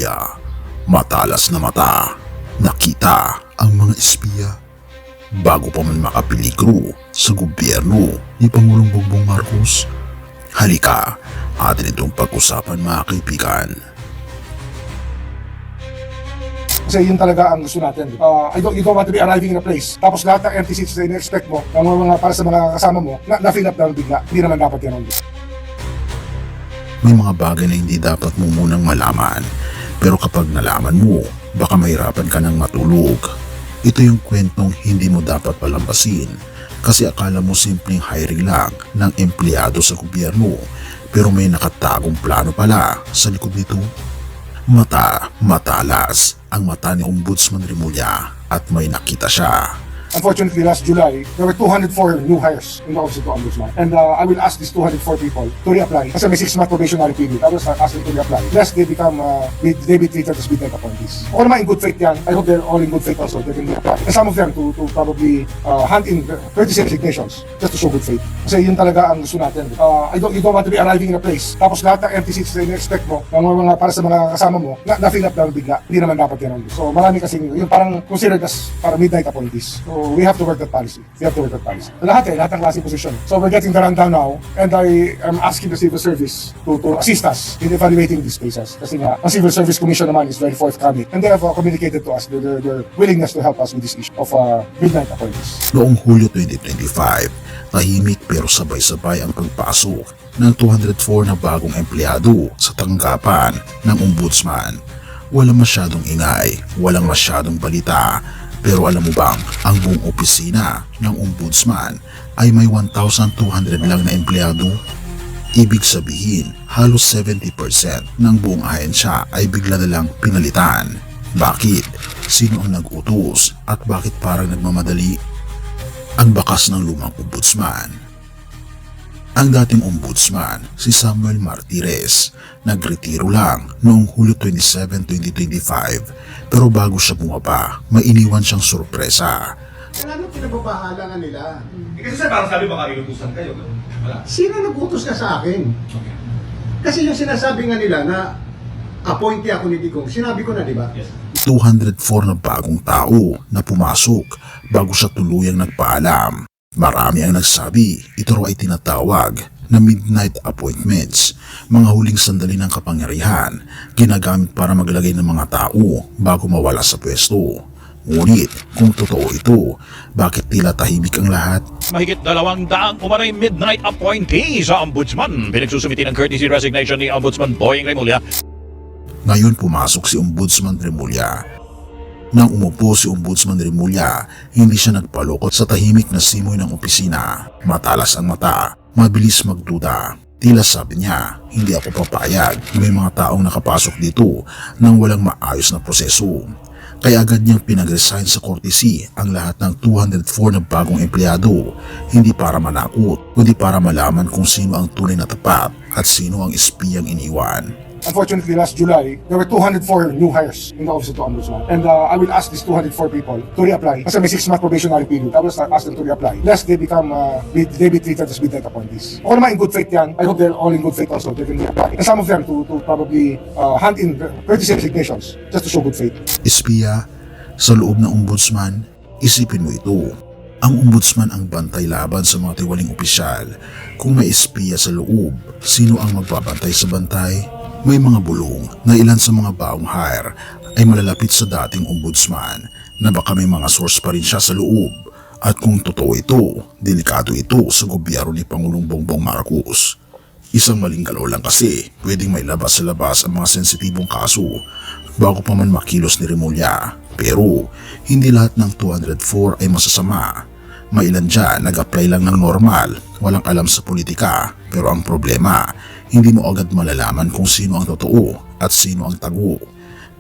Rimulya, matalas na mata, nakita ang mga espiya. Bago pa man makapeligro sa gobyerno ni Pangulong Bongbong Marcos. Halika, atin itong pag-usapan mga kaibigan. Kasi yun talaga ang gusto natin. You don't want to be arriving in a place. Tapos lahat ng empty seats na in-expect mo, mga para sa mga kasama mo, na-fill up lang bigla. Hindi naman dapat yan. May mga bagay na hindi dapat mo munang malaman. Pero kapag nalaman mo, baka mahirapan ka ng matulog. Ito yung kwentong hindi mo dapat palampasin. Kasi akala mo simpleng hiring lang ng empleyado sa gobyerno. Pero may nakatagong plano pala sa likod nito. Matalas ang mata ni Ombudsman Rimulya at may nakita siya. Unfortunately, last July, there were 204 new hires in the Office of the Ombudsman. And I will ask these 204 people to reapply. Kasi may 6-month probationary period. I will start asking to reapply. Lest they be treated as midnight appointees. Ako naman in good faith yan. I hope they're all in good faith also. They can reapply. And some of them to probably hand in courtesy resignations just to show good faith. Kasi yun talaga ang gusto natin. You don't want to be arriving in a place. Tapos lahat ng empty seats na in-expect mo, mga para sa mga kasama mo, na-fill up lang bigla. Hindi naman dapat yan. So marami kasi yung parang considered as para midnight appointees. So we have to work that policy. Lahat ng klase posisyon. So we're getting the rundown now, and I am asking the Civil Service to assist us in evaluating these cases. Kasi nga, ang Civil Service Commission naman is very forthcoming, and they have communicated to us their willingness to help us with this issue of midnight appointments. Noong Hulyo 2025, tahimik pero sabay-sabay ang pagpasok ng 204 na bagong empleyado sa tanggapan ng Ombudsman. Walang masyadong ingay, walang masyadong balita. Pero alam mo bang, ang buong opisina ng Ombudsman ay may 1,200 lang na empleyado? Ibig sabihin, halos 70% ng buong ahensya ay bigla na lang pinalitan. Bakit? Sino ang nag-utos at bakit parang nagmamadali? Ang bakas ng lumang Ombudsman. Ang dating Ombudsman, si Samuel Martires, nagretiro lang noong Hulyo 27, 2025 pero bago siya bumaba, may iniwan siyang sorpresa. Ano pinababahala nga nila? Kasi sir, parang sabi baka inutusan kayo. Wala. Sino nag-utos ka sa akin? Okay. Kasi yung sinasabi nga nila na appointee ako ni Digong, sinabi ko na, di ba? Yes. 204 na bagong tao na pumasok bago siya tuluyang nagpaalam. Marami ang nagsabi, ito raw ay tinatawag na midnight appointments, mga huling sandali ng kapangyarihan, ginagamit para maglagay ng mga tao bago mawala sa pwesto. Ngunit kung totoo ito, bakit tila tahimik ang lahat? Mahigit 200 umanay midnight appointee sa Ombudsman. Pinagsusumiti ng courtesy resignation ni Ombudsman Boying Rimulya. Ngayon pumasok si Ombudsman Rimulya. Nang umupo si Ombudsman Rimulya, hindi siya nagpalukot sa tahimik na simoy ng opisina. Matalas ang mata, mabilis magduda. Tila sabi niya, hindi ako papayag na may mga taong nakapasok dito nang walang maayos na proseso. Kaya agad niyang pinag-resign sa courtesy ang lahat ng 204 na bagong empleyado, hindi para manakot, kundi para malaman kung sino ang tunay na tapat at sino ang espiyang iniwan. Unfortunately, last July, there were 204 new hires in the Office of the Ombudsman. And I will ask these 204 people to reapply. Kasi may 6-month probationary period. I will start asking them to reapply. Lest they be treated as midnight appointees. Ako naman in good faith yan. I hope they're all in good faith also. They can reapply. And some of them to probably hand in courtesy resignations just to show good faith. Espiya sa loob ng Ombudsman, isipin mo ito. Ang Ombudsman ang bantay laban sa mga tiwaling opisyal. Kung may espiya sa loob, sino ang magbabantay sa bantay? May mga bulong na ilan sa mga baong hire ay malalapit sa dating Ombudsman na baka may mga source pa rin siya sa loob. At kung totoo ito, delikado ito sa gobyerno ni Pangulong Bongbong Marcos. Isang maling galaw lang kasi pwedeng may labas sa labas ang mga sensitibong kaso bago pa man makilos ni Rimulya. Pero hindi lahat ng 204 ay masasama. May ilan dyan nag-apply lang ng normal, walang alam sa politika. Pero ang problema, hindi mo agad malalaman kung sino ang totoo at sino ang tago.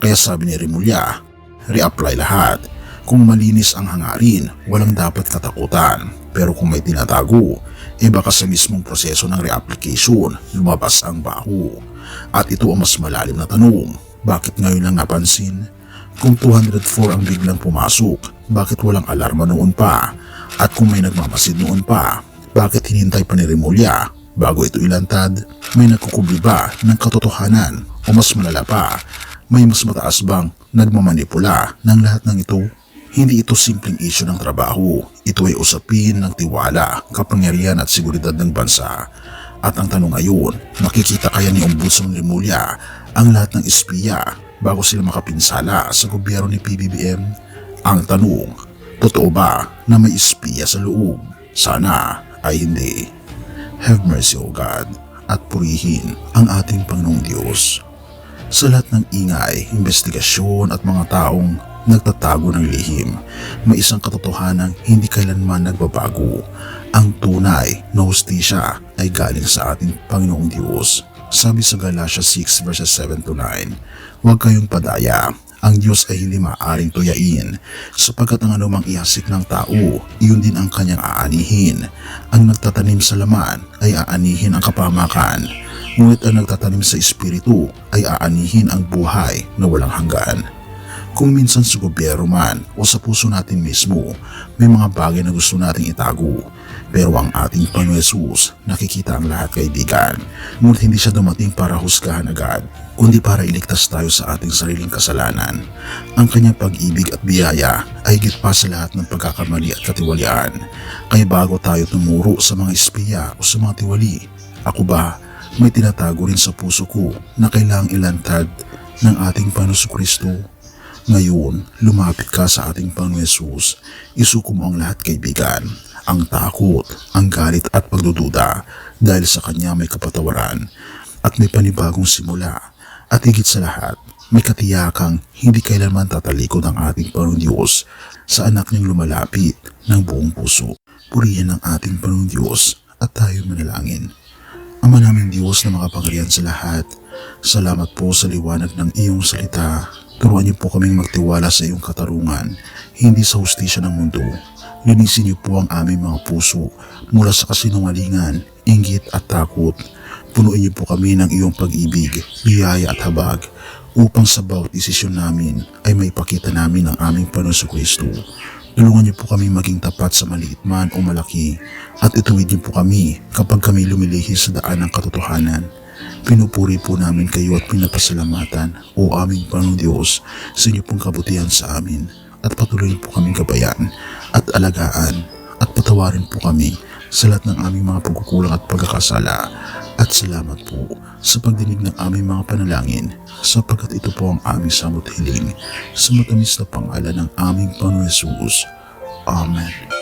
Kaya sabi ni Rimulya, reapply lahat. Kung malinis ang hangarin, walang dapat katakutan. Pero kung may tinatago, baka sa mismong proseso ng reapplication, lumabas ang baho. At ito ang mas malalim na tanong, bakit ngayon lang napansin? Kung 204 ang biglang pumasok, bakit walang alarma noon pa? At kung may nagmamasid noon pa, bakit hinintay pa ni Rimulya bago ito ilantad? May nagkukubli ba ng katotohanan o mas malala pa, May mas mataas bang nagmamanipula ng lahat ng ito? Hindi ito simpleng isyu ng trabaho. Ito ay usapin ng tiwala, kapangyarihan at seguridad ng bansa. At ang tanong ngayon, makikita kaya ni Ombudsman Remulla ang lahat ng espiya bago sila makapinsala sa gobyerno ni PBBM? Ang tanong, totoo ba na may espiya sa loob? Sana ay hindi. Have mercy, O God, at purihin ang ating Panginoong Diyos. Sa lahat ng ingay, investigasyon at mga taong nagtatago ng lihim, may isang katotohanan hindi kailanman nagbabago. Ang tunay na hustisya ay galing sa ating Panginoong Diyos. Sabi sa Galatia 6 verses 7 to 9, huwag kayong padaya. Ang Diyos ay hindi maaaring tuyain, sapagkat ang anumang ihasik ng tao, iyon din ang kanyang aanihin. Ang nagtatanim sa laman ay aanihin ang kapamakan, ngunit ang nagtatanim sa espiritu ay aanihin ang buhay na walang hanggan. Kung minsan sa gobyerno man o sa puso natin mismo, may mga bagay na gusto nating itago. Pero ang ating Panginoon Hesus nakikita ang lahat, kaibigan. Ngunit hindi siya dumating para husgahan agad, kundi para iligtas tayo sa ating sariling kasalanan. Ang kanyang pag-ibig at biyaya ay higit pa sa lahat ng pagkakamali at katiwalian. Kaya bago tayo tumuro sa mga espiya o sa mga tiwali, ako ba may tinatago rin sa puso ko na kailangang ilantad ng ating Panginoon Kristo? Ngayon, lumapit ka sa ating Panginoon Hesus. Isuko mo ang lahat, kaibigan. Ang takot, ang galit at pagdududa, dahil sa Kanya may kapatawaran at may panibagong simula. At higit sa lahat, may katiyakang hindi kailanman tatalikod ang ating Panginoong Diyos sa anak niyang lumalapit ng buong puso. Purihin ang ating Panginoong Diyos at tayo manalangin. Ama naming Diyos na makapangyarihan sa lahat, salamat po sa liwanag ng iyong salita. Turuan niyo po kaming magtiwala sa iyong katarungan, hindi sa hustisya ng mundo. Linisin niyo po ang aming mga puso mula sa kasinungalingan, inggit at takot. Punuin niyo po kami ng iyong pag-ibig, biyaya at habag, upang sa bawat desisyon namin ay maipakita namin ang aming Panginoon Kristo. Tulungan niyo po kami maging tapat sa maliit man o malaki, at ituwid niyo po kami kapag kami lumilihis sa daan ng katotohanan. Pinupuri po namin kayo at pinapasalamatan, O aming Panginoong Diyos, sa inyo pong kabutihan sa amin, at patuloy niyo po kaming gabayan at alagaan, at patawarin po kami sa lahat ng aming mga pagkukulang at pagkakasala. At salamat po sa pagdinig ng aming mga panalangin, sapagkat ito po ang aming samot hiling sa matamis na pangalan ng aming Panginoon Hesus. Amen.